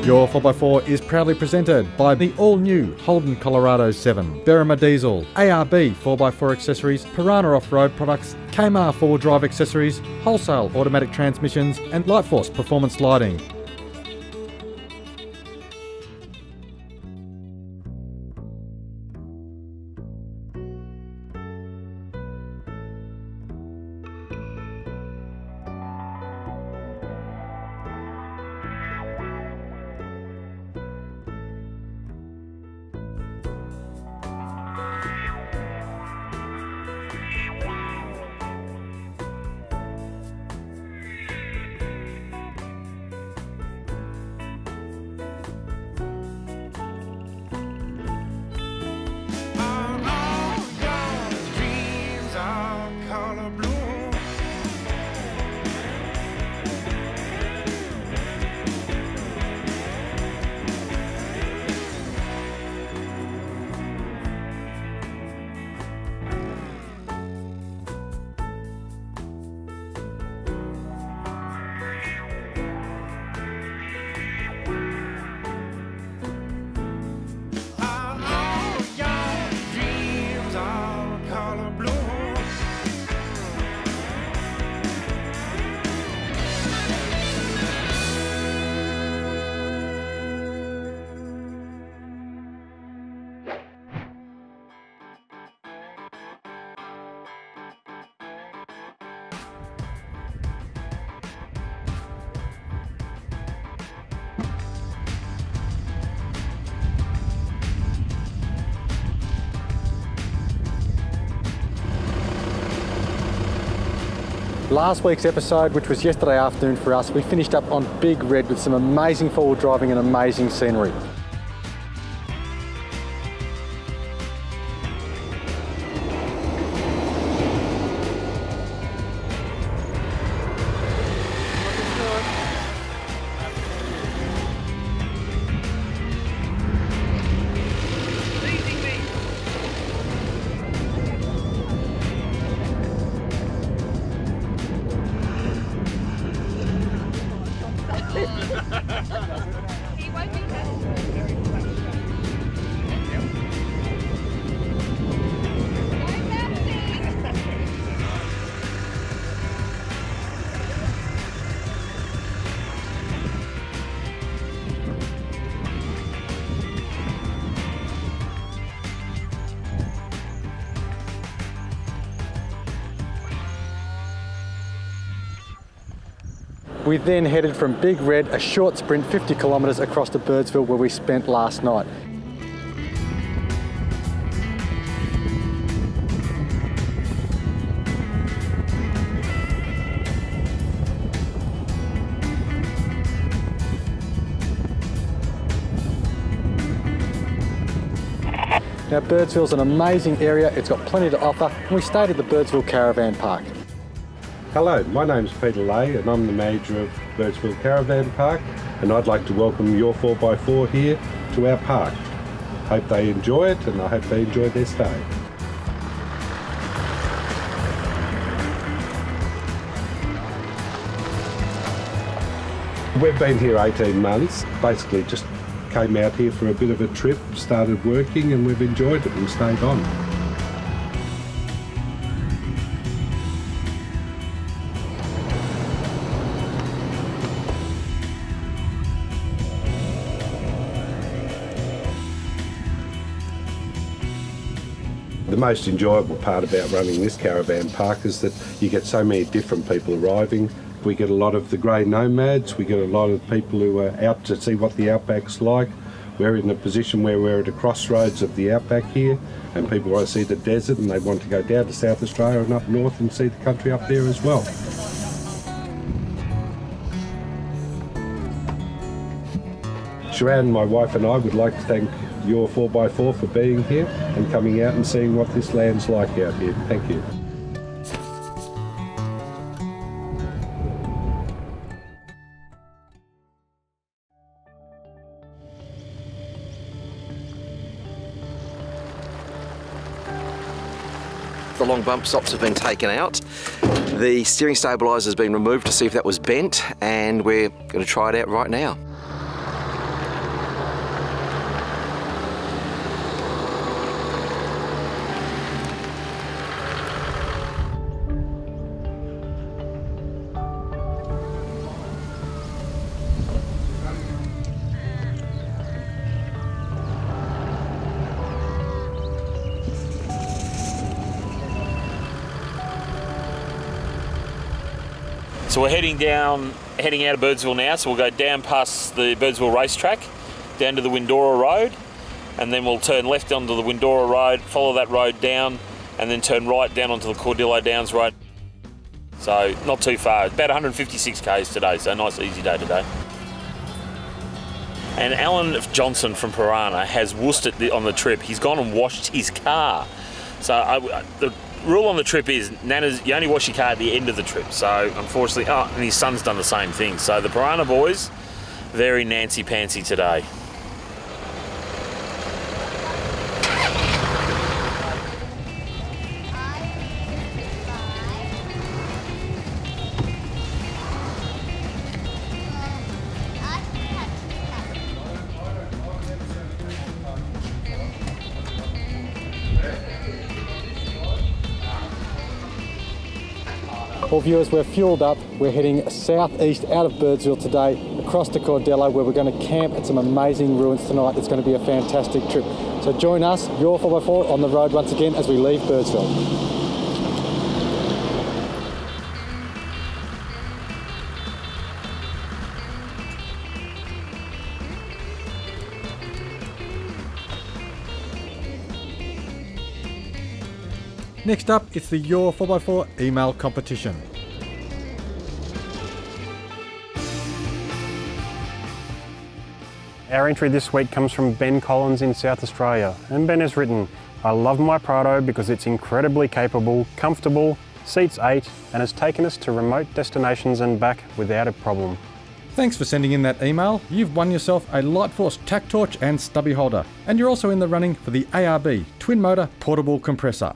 Your 4x4 is proudly presented by the all-new Holden Colorado 7, Berrima Diesel, ARB 4x4 accessories, Piranha off-road products, Kmart 4-drive accessories, wholesale automatic transmissions, and Lightforce performance lighting. Last week's episode, which was yesterday afternoon for us, we finished up on Big Red with some amazing forward driving and amazing scenery. We then headed from Big Red, a short sprint 50 kilometres across to Birdsville, where we spent last night. Now Birdsville's an amazing area, it's got plenty to offer, and we stayed at the Birdsville Caravan Park. Hello, my name's Peter Lay and I'm the manager of Birdsville Caravan Park, and I'd like to welcome your 4x4 here to our park. Hope they enjoy it and I hope they enjoy their stay. We've been here 18 months, basically just came out here for a bit of a trip, started working, and we've enjoyed it and stayed on. The most enjoyable part about running this caravan park is that you get so many different people arriving. We get a lot of the grey nomads, we get a lot of people who are out to see what the outback's like. We're in a position where we're at a crossroads of the outback here, and people want to see the desert and they want to go down to South Australia and up north and see the country up there as well. Sharon, my wife and I would like to thank YOUR4X4 for being here and coming out and seeing what this land's like out here. Thank you. The long bump stops have been taken out. The steering stabiliser has been removed to see if that was bent, and we're going to try it out right now. So we're heading out of Birdsville now, so we'll go down past the Birdsville racetrack, down to the Windora Road, and then we'll turn left onto the Windora Road, follow that road down, and then turn right down onto the Cadelga Downs Road. So not too far, about 156 k's today, so a nice easy day today. And Alan Johnson from Piranha has wussed it on the trip. He's gone and washed his car. So the rule on the trip is, you only wash your car at the end of the trip. So unfortunately, and his son's done the same thing. So the Piranha boys, very Nancy-pantsy today. Well viewers, we're fueled up. We're heading southeast out of Birdsville today, across to Cadelga, where we're going to camp at some amazing ruins tonight. It's going to be a fantastic trip. So join us, YOUR4X4, on the road once again as we leave Birdsville. Next up, it's the YOUR4X4 email competition. Our entry this week comes from Ben Collins in South Australia, and Ben has written, "I love my Prado because it's incredibly capable, comfortable, seats 8, and has taken us to remote destinations and back without a problem." Thanks for sending in that email. You've won yourself a Lightforce tack torch and stubby holder, and you're also in the running for the ARB twin motor portable compressor.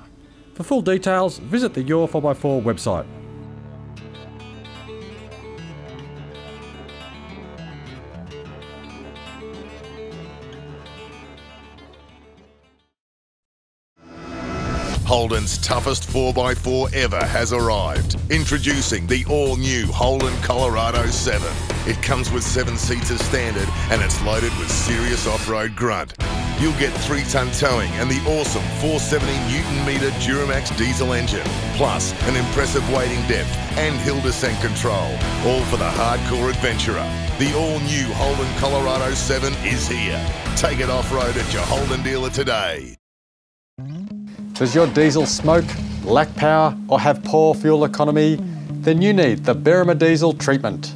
For full details, visit the YOUR4X4 website. Holden's toughest 4x4 ever has arrived. Introducing the all-new Holden Colorado 7. It comes with 7 seats as standard, and it's loaded with serious off-road grunt. You'll get 3-ton towing and the awesome 470 Newton-meter Duramax diesel engine, plus an impressive wading depth and hill descent control, all for the hardcore adventurer. The all-new Holden Colorado 7 is here. Take it off-road at your Holden dealer today. Does your diesel smoke, lack power, or have poor fuel economy? Then you need the Berrima Diesel treatment.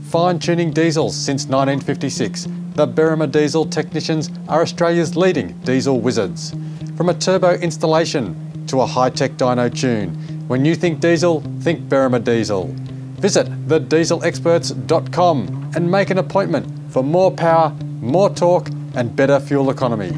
Fine-tuning diesels since 1956, the Berrima Diesel technicians are Australia's leading diesel wizards. From a turbo installation to a high-tech dyno tune, when you think diesel, think Berrima Diesel. Visit thedieselexperts.com and make an appointment for more power, more torque, and better fuel economy.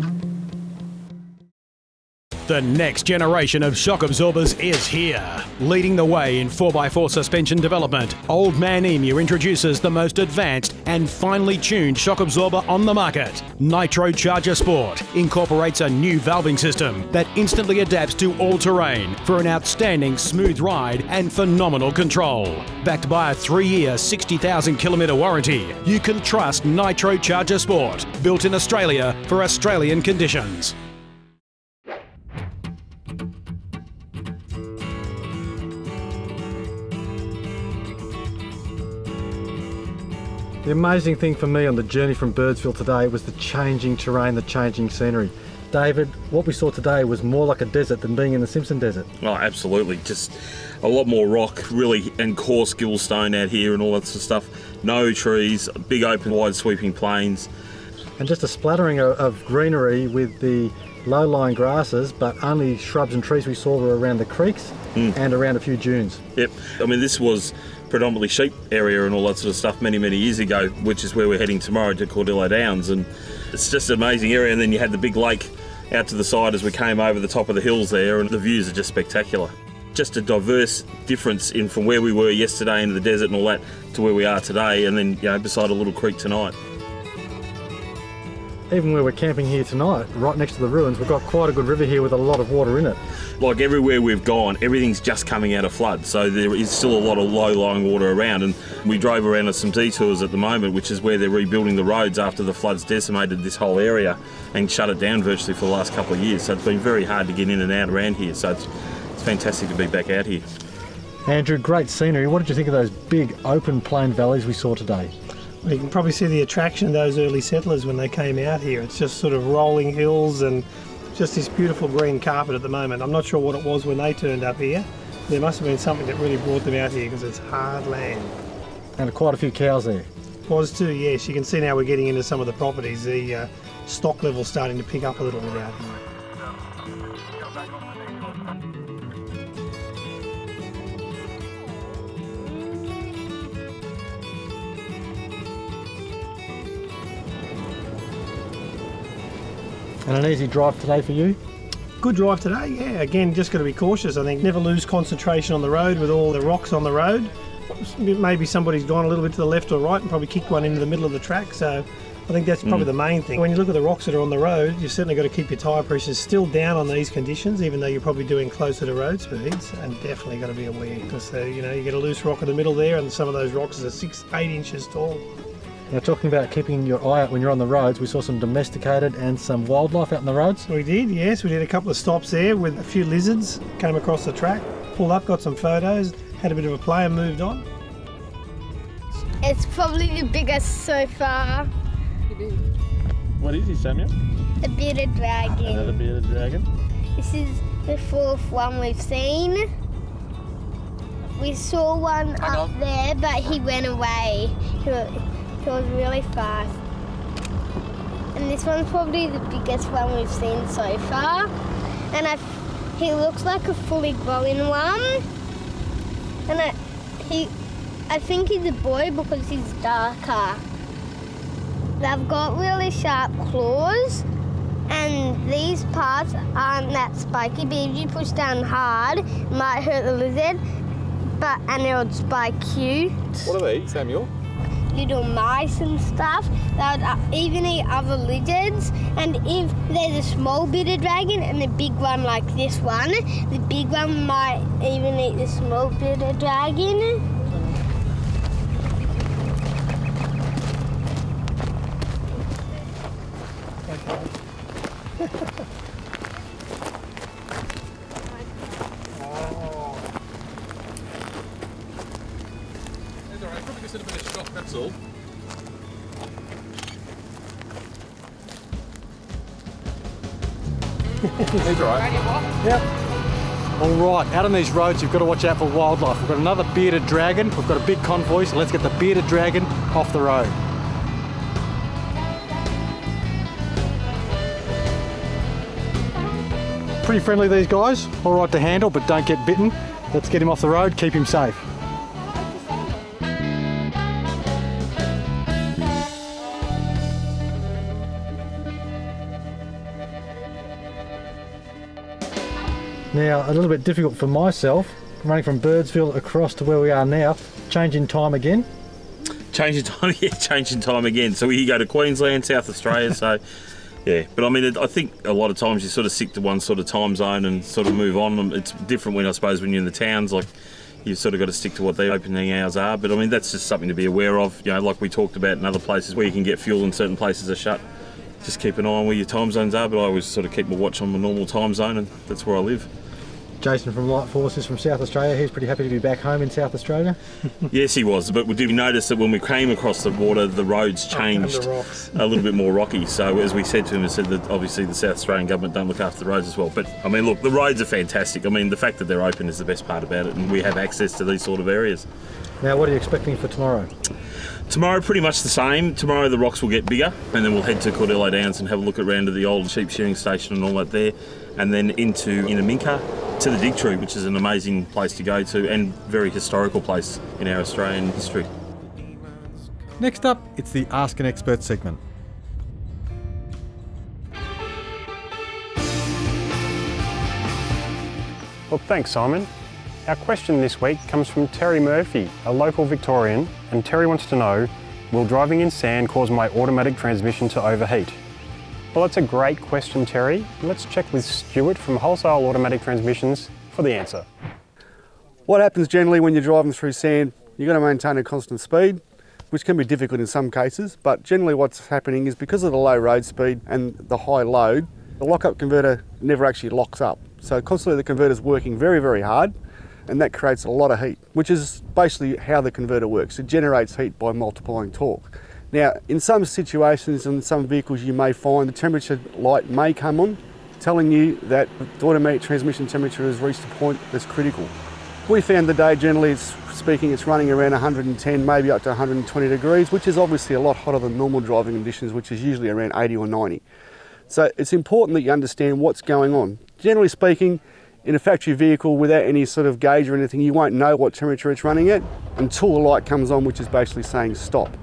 The next generation of shock absorbers is here. Leading the way in 4x4 suspension development, Old Man Emu introduces the most advanced and finely tuned shock absorber on the market. Nitro Charger Sport incorporates a new valving system that instantly adapts to all terrain for an outstanding smooth ride and phenomenal control. Backed by a 3-year, 60,000 kilometre warranty, you can trust Nitro Charger Sport, built in Australia for Australian conditions. The amazing thing for me on the journey from Birdsville today was the changing terrain, the changing scenery. David, what we saw today was more like a desert than being in the Simpson Desert. Oh, absolutely. Just a lot more rock, really, and coarse gillstone out here and all that sort of stuff. No trees, big open, wide sweeping plains. And just a splattering of greenery with the low-lying grasses, but only shrubs and trees we saw were around the creeks and around a few dunes. Yep, I mean this was predominantly sheep area and all that sort of stuff many years ago, which is where we're heading tomorrow, to Cadelga Downs, and it's just an amazing area. And then you had the big lake out to the side as we came over the top of the hills there, and the views are just spectacular. Just a diverse difference in from where we were yesterday in the desert and all that to where we are today, and then, you know, beside a little creek tonight. Even where we're camping here tonight, right next to the ruins, we've got quite a good river here with a lot of water in it. Like everywhere we've gone, everything's just coming out of flood, so there is still a lot of low-lying water around. And we drove around on some detours at the moment, which is where they're rebuilding the roads after the floods decimated this whole area and shut it down virtually for the last couple of years. So it's been very hard to get in and out around here, so it's fantastic to be back out here. Andrew, great scenery. What did you think of those big open plain valleys we saw today? Well, you can probably see the attraction of those early settlers when they came out here. It's just sort of rolling hills and just this beautiful green carpet at the moment. I'm not sure what it was when they turned up here. There must have been something that really brought them out here because it's hard land. And quite a few cows there. Was too, yes. You can see now we're getting into some of the properties. The stock level's starting to pick up a little bit out here. And an easy drive today for you? Good drive today, yeah. Again, just got to be cautious, I think. Never lose concentration on the road with all the rocks on the road. Maybe somebody's gone a little bit to the left or right and probably kicked one into the middle of the track, so I think that's probably the main thing. When you look at the rocks that are on the road, you've certainly got to keep your tyre pressures still down on these conditions, even though you're probably doing closer to road speeds, and definitely got to be aware, because you know, you get a loose rock in the middle there, and some of those rocks are 6-8 inches tall. Now, talking about keeping your eye out when you're on the roads, we saw some domesticated and some wildlife out on the roads. We did, yes. We did a couple of stops there with a few lizards, came across the track, pulled up, got some photos, had a bit of a play and moved on. It's probably the biggest so far. What is he, Samuel? A bearded dragon. Another bearded dragon. This is the fourth one we've seen. We saw one up there, but he went away. He was really fast. And this one's probably the biggest one we've seen so far. And he looks like a fully grown one. And I think he's a boy because he's darker. They've got really sharp claws, and these parts aren't that spiky, but if you push down hard, it might hurt the lizard, and it would spike you. What are they, Samuel? Little mice and stuff. They would even eat other lizards. And if there's a small bearded dragon and a big one like this one, the big one might even eat the small bearded dragon. That's all. He's alright. Yep. All right, out on these roads, you've got to watch out for wildlife. We've got another bearded dragon. We've got a big convoy, so let's get the bearded dragon off the road. Pretty friendly, these guys. All right to handle, but don't get bitten. Let's get him off the road, keep him safe. Now, a little bit difficult for myself, running from Birdsville across to where we are now, changing time again. Changing time, yeah, changing time again. So we go to Queensland, South Australia, so yeah. But I mean, I think a lot of times you sort of stick to one sort of time zone and sort of move on. It's different when, I suppose, when you're in the towns, like you've sort of got to stick to what the opening hours are. But I mean, that's just something to be aware of, you know, like we talked about in other places where you can get fuel and certain places are shut. Just keep an eye on where your time zones are, but I always sort of keep my watch on my normal time zone, and that's where I live. Jason from Light Forces from South Australia, he's pretty happy to be back home in South Australia. Yes, he was, but we did notice that when we came across the water, the roads changed a little bit more rocky. So as we said to him, we said that obviously the South Australian government don't look after the roads as well. But I mean, look, the roads are fantastic. I mean, the fact that they're open is the best part about it, and we have access to these sort of areas. Now, what are you expecting for tomorrow? Tomorrow, pretty much the same. Tomorrow the rocks will get bigger, and then we'll head to Cadelga Downs and have a look around to the old sheep shearing station and all that there, and then into Inaminka to the Dig Tree, which is an amazing place to go to and very historical place in our Australian history. Next up, it's the Ask an Expert segment. Well, thanks, Simon. Our question this week comes from Terry Murphy, a local Victorian, and Terry wants to know, will driving in sand cause my automatic transmission to overheat? Well, that's a great question, Terry. Let's check with Stuart from Wholesale Automatic Transmissions for the answer. What happens generally when you're driving through sand, you're going to maintain a constant speed, which can be difficult in some cases, but generally what's happening is because of the low road speed and the high load, the lock-up converter never actually locks up. So constantly the converter's working very, very hard, and that creates a lot of heat, which is basically how the converter works. It generates heat by multiplying torque. Now, in some situations and some vehicles you may find the temperature light may come on, telling you that the automatic transmission temperature has reached a point that's critical. We found the day, generally speaking, it's running around 110, maybe up to 120 degrees, which is obviously a lot hotter than normal driving conditions, which is usually around 80 or 90. So it's important that you understand what's going on. Generally speaking, in a factory vehicle without any sort of gauge or anything, you won't know what temperature it's running at until the light comes on, which is basically saying stop.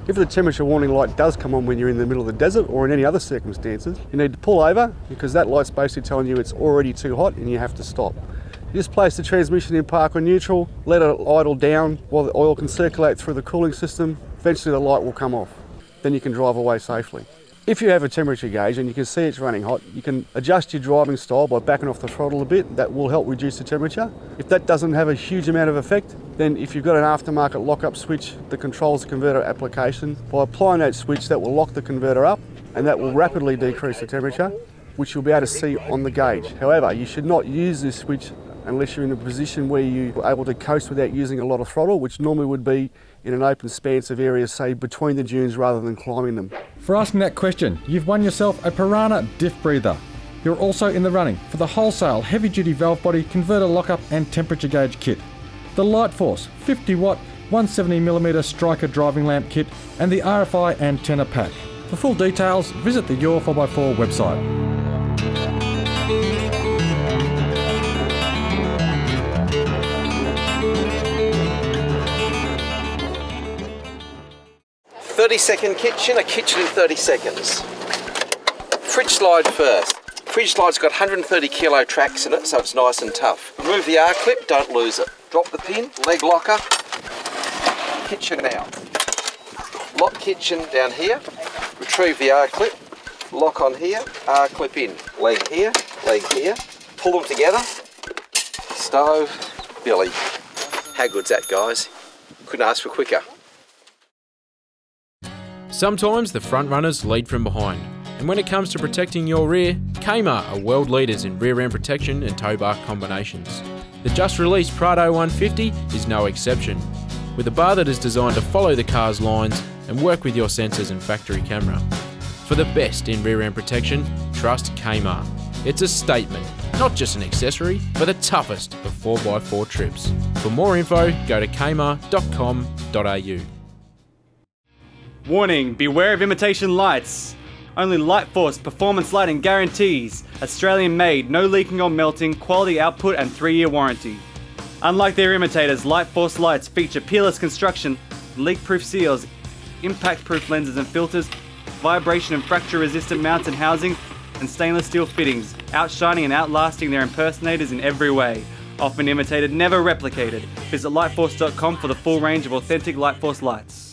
If the temperature warning light does come on when you're in the middle of the desert or in any other circumstances, you need to pull over because that light's basically telling you it's already too hot and you have to stop. You just place the transmission in park or neutral, let it idle down while the oil can circulate through the cooling system. Eventually the light will come off. Then you can drive away safely. If you have a temperature gauge and you can see it's running hot, you can adjust your driving style by backing off the throttle a bit. That will help reduce the temperature. If that doesn't have a huge amount of effect, then if you've got an aftermarket lock-up switch that controls the converter application, by applying that switch, that will lock the converter up and that will rapidly decrease the temperature, which you'll be able to see on the gauge. However, you should not use this switch unless you're in a position where you're able to coast without using a lot of throttle, which normally would be in an open expanse of areas, say between the dunes rather than climbing them. For asking that question, you've won yourself a Piranha diff breather. You're also in the running for the wholesale heavy-duty valve body converter lockup and temperature gauge kit, the Light Force 50-watt 170mm striker driving lamp kit, and the RFI antenna pack. For full details, visit the YOUR4X4 website. "30-second kitchen, a kitchen in 30 seconds. Fridge slide first. Fridge slide's got 130 kilo tracks in it, so it's nice and tough. Remove the R-clip, don't lose it. Drop the pin, leg locker, kitchen out. Lock kitchen down here, retrieve the R-clip, lock on here, R-clip in. Leg here, pull them together, stove, billy. How good's that, guys? Couldn't ask for quicker. Sometimes the front runners lead from behind, and when it comes to protecting your rear, Kmart are world leaders in rear end protection and tow bar combinations. The just released Prado 150 is no exception, with a bar that is designed to follow the car's lines and work with your sensors and factory camera. For the best in rear end protection, trust Kmart. It's a statement, not just an accessory, but the toughest of 4x4 trips. For more info, go to kmart.com.au. Warning, beware of imitation lights. Only Light Force performance lighting guarantees. Australian made, no leaking or melting, quality output and 3-year warranty. Unlike their imitators, Light Force lights feature peerless construction, leak-proof seals, impact-proof lenses and filters, vibration and fracture-resistant mounts and housing, and stainless steel fittings, outshining and outlasting their impersonators in every way. Often imitated, never replicated. Visit lightforce.com for the full range of authentic Light Force lights.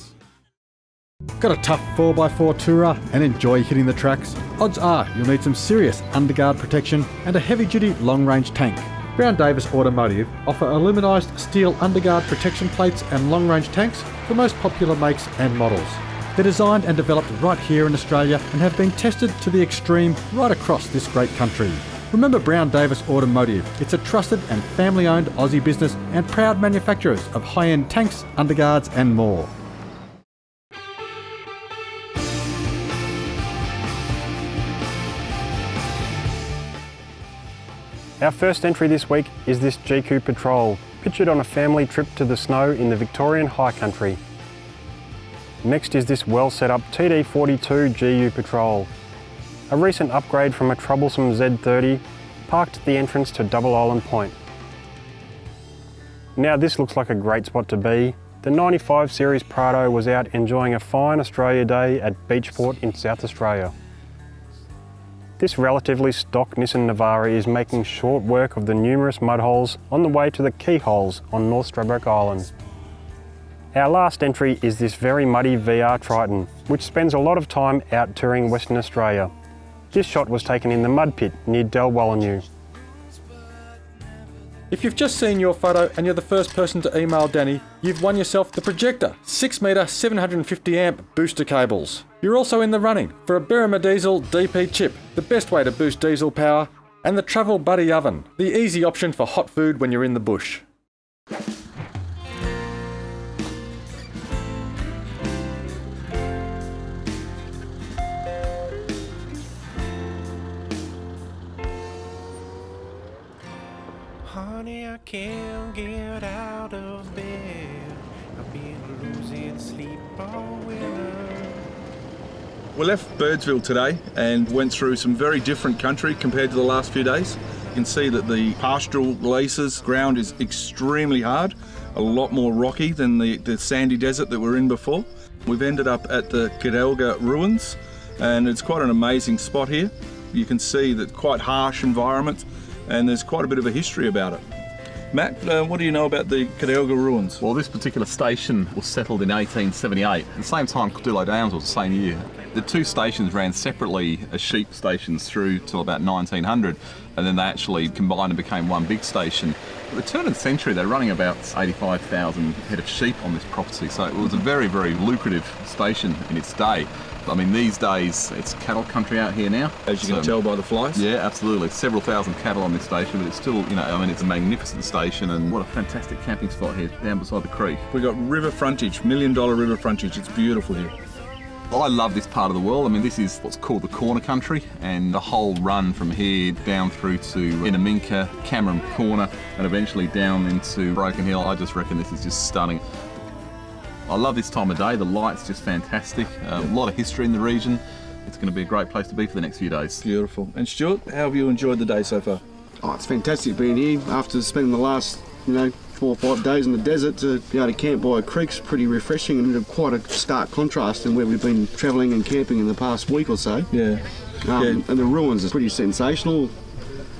Got a tough 4x4 tourer and enjoy hitting the tracks? Odds are you'll need some serious underguard protection and a heavy-duty long-range tank. Brown Davis Automotive offer aluminised steel underguard protection plates and long-range tanks for most popular makes and models. They're designed and developed right here in Australia and have been tested to the extreme right across this great country. Remember Brown Davis Automotive. It's a trusted and family-owned Aussie business and proud manufacturers of high-end tanks, underguards and more. Our first entry this week is this Gu Patrol, pictured on a family trip to the snow in the Victorian high country. Next is this well set up Td42 Gu Patrol. A recent upgrade from a troublesome Z30 parked at the entrance to Double Island Point. Now this looks like a great spot to be. The 95 series Prado was out enjoying a fine Australia day at Beachport in South Australia. This relatively stock Nissan Navara is making short work of the numerous mud holes on the way to the key holes on North Stradbroke Island. Our last entry is this very muddy VR Triton, which spends a lot of time out touring Western Australia. This shot was taken in the mud pit near Dalwallinu. If you've just seen your photo and you're the first person to email Danny, you've won yourself the Projector 6 metre 750 amp booster cables. You're also in the running for a Birma Diesel DP chip, the best way to boost diesel power, and the Travel Buddy oven, the easy option for hot food when you're in the bush. Honey, I can't get out of bed. I've been losing sleep all winter. We left Birdsville today and went through some very different country compared to the last few days. You can see that the pastoral leases ground is extremely hard, a lot more rocky than the sandy desert that we're in before. We've ended up at the Cadelga Ruins, and it's quite an amazing spot here. You can see that quite harsh environment, and there's quite a bit of a history about it. Matt, what do you know about the Cadelga Ruins? Well, this particular station was settled in 1878. At the same time, Kudelka Downs was the same year. The two stations ran separately as sheep stations through till about 1900, and then they actually combined and became one big station. At the turn of the century, they're running about 85,000 head of sheep on this property, so it was a very, very lucrative station in its day. I mean, these days, it's cattle country out here now. As you can tell by the flies. Yeah, absolutely. Several thousand cattle on this station, but it's still, you know, I mean, it's a magnificent station, and what a fantastic camping spot here, down beside the creek. We've got river frontage, $1 million river frontage. It's beautiful here. I love this part of the world. I mean, this is what's called the corner country, and the whole run from here down through to Inaminka, Cameron Corner, and eventually down into Broken Hill. I just reckon this is just stunning. I love this time of day. The light's just fantastic. A lot of history in the region. It's going to be a great place to be for the next few days. Beautiful. And Stuart, how have you enjoyed the day so far? Oh, it's fantastic being here after spending the last, 4 or 5 days in the desert. To be able to camp by a creek's pretty refreshing, and quite a stark contrast in where we've been travelling and camping in the past week or so. Yeah. And the ruins are pretty sensational.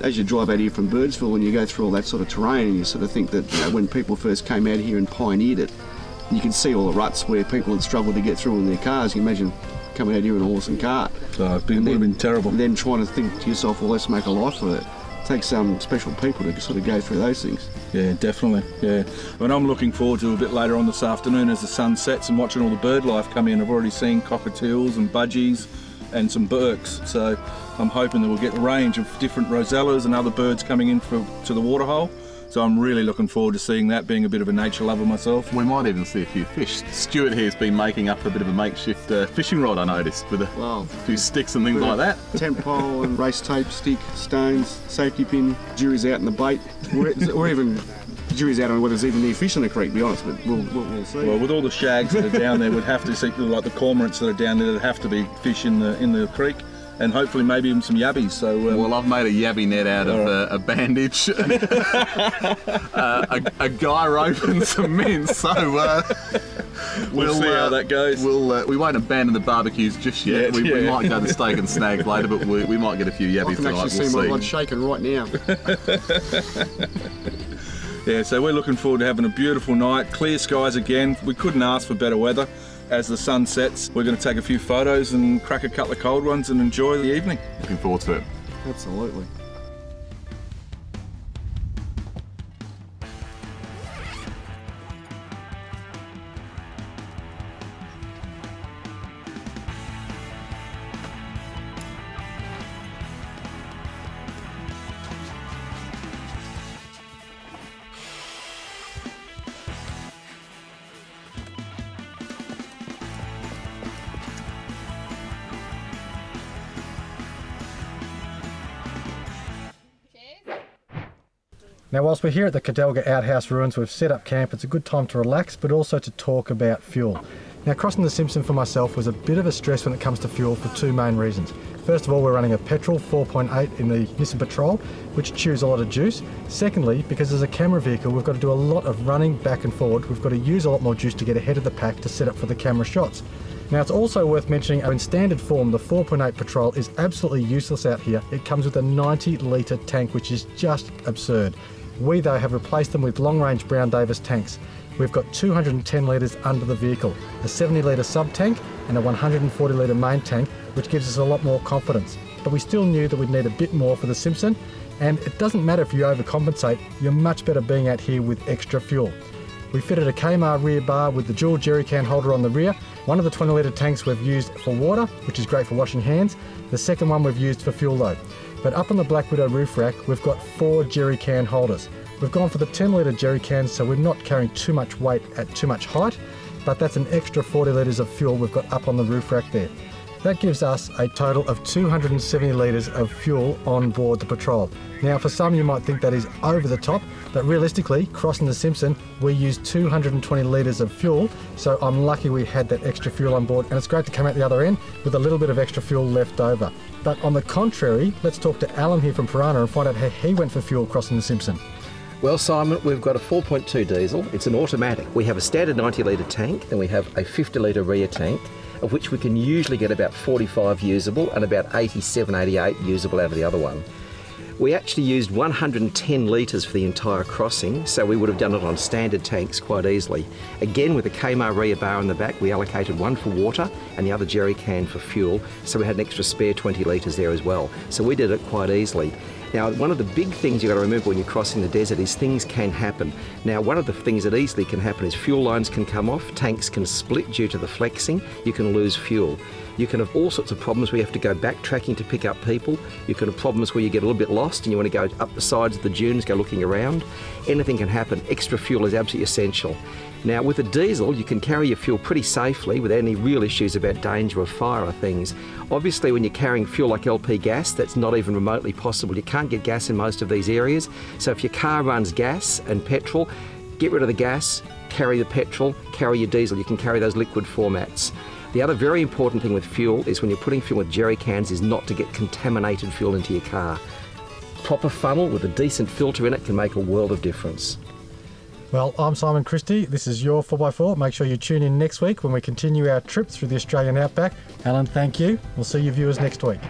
As you drive out here from Birdsville and you go through all that sort of terrain, you sort of think that when people first came out here and pioneered it, you can see all the ruts where people had struggled to get through in their cars. You imagine coming out here in a horse and cart. Oh, it would have been terrible. And then trying to think to yourself, well, let's make a life of it. It takes some special people to sort of go through those things. Yeah, definitely. Yeah. And I'm looking forward to a bit later on this afternoon as the sun sets and watching all the bird life come in. I've already seen cockatiels and budgies and some birks. So I'm hoping that we'll get a range of different rosellas and other birds coming in to the waterhole. So I'm really looking forward to seeing that, being a bit of a nature lover myself. We might even see a few fish. Stuart here has been making up a bit of a makeshift fishing rod, I noticed, with a few sticks and things like that. Tent pole and race tape, stick, stones, safety pin, jury's out in the bait, or even jury's out on whether there's even any fish in the creek, to be honest, but we'll see. Well, with all the shags that are down there, we'd have to see, like the cormorants that are down there, there'd have to be fish in the creek. And hopefully maybe even some yabbies. So well, I've made a yabby net out of a bandage, a guy rope and some mints. So we'll see how that goes. We won't abandon the barbecues just yet. We might go to steak and snags later, but we might get a few yabbies tonight. I can actually see my rod shaking right now. Yeah, so we're looking forward to having a beautiful night. Clear skies again. We couldn't ask for better weather. As the sun sets, we're going to take a few photos and crack a couple of cold ones and enjoy the evening. Looking forward to it. Absolutely. Now, whilst we're here at the Cadelga Outhouse Ruins, we've set up camp. It's a good time to relax, but also to talk about fuel. Now, crossing the Simpson for myself was a bit of a stress when it comes to fuel for two main reasons. First of all, we're running a petrol 4.8 in the Nissan Patrol, which chews a lot of juice. Secondly, because as a camera vehicle, we've got to do a lot of running back and forward. We've got to use a lot more juice to get ahead of the pack to set up for the camera shots. Now, it's also worth mentioning in standard form, the 4.8 Patrol is absolutely useless out here. It comes with a 90-litre tank, which is just absurd. We, though, have replaced them with long-range Brown Davis tanks. We've got 210 litres under the vehicle, a 70-litre sub-tank and a 140-litre main tank, which gives us a lot more confidence. But we still knew that we'd need a bit more for the Simpson, and it doesn't matter if you overcompensate, you're much better being out here with extra fuel. We fitted a Kmart rear bar with the dual jerry can holder on the rear. One of the 20-litre tanks we've used for water, which is great for washing hands. The second one we've used for fuel though. But up on the Black Widow roof rack, we've got 4 jerry can holders. We've gone for the 10-litre jerry cans, so we're not carrying too much weight at too much height, but that's an extra 40 litres of fuel we've got up on the roof rack there. That gives us a total of 270 litres of fuel on board the Patrol. Now, for some you might think that is over the top, but realistically, crossing the Simpson, we used 220 litres of fuel, so I'm lucky we had that extra fuel on board, and it's great to come out the other end with a little bit of extra fuel left over. But on the contrary, let's talk to Alan here from Piranha and find out how he went for fuel crossing the Simpson. Well, Simon, we've got a 4.2 diesel. It's an automatic. We have a standard 90-litre tank, then we have a 50-litre rear tank, of which we can usually get about 45 usable and about 87, 88 usable out of the other one. We actually used 110 litres for the entire crossing, so we would have done it on standard tanks quite easily. Again, with a Kmart rear bar in the back, we allocated one for water and the other jerry can for fuel, so we had an extra spare 20 litres there as well. So we did it quite easily. Now, one of the big things you've got to remember when you're crossing the desert is things can happen. Now, one of the things that easily can happen is fuel lines can come off, tanks can split due to the flexing, you can lose fuel. You can have all sorts of problems where you have to go backtracking to pick up people. You can have problems where you get a little bit lost and you want to go up the sides of the dunes, go looking around. Anything can happen. Extra fuel is absolutely essential. Now, with a diesel, you can carry your fuel pretty safely without any real issues about danger of fire or things. Obviously, when you're carrying fuel like LP gas, that's not even remotely possible. You can't get gas in most of these areas. So if your car runs gas and petrol, get rid of the gas, carry the petrol, carry your diesel. You can carry those liquid formats. The other very important thing with fuel is when you're putting fuel with jerry cans is not to get contaminated fuel into your car. Proper funnel with a decent filter in it can make a world of difference. Well, I'm Simon Christie. This is your 4x4. Make sure you tune in next week when we continue our trip through the Australian outback. Alan, thank you. We'll see you viewers next week.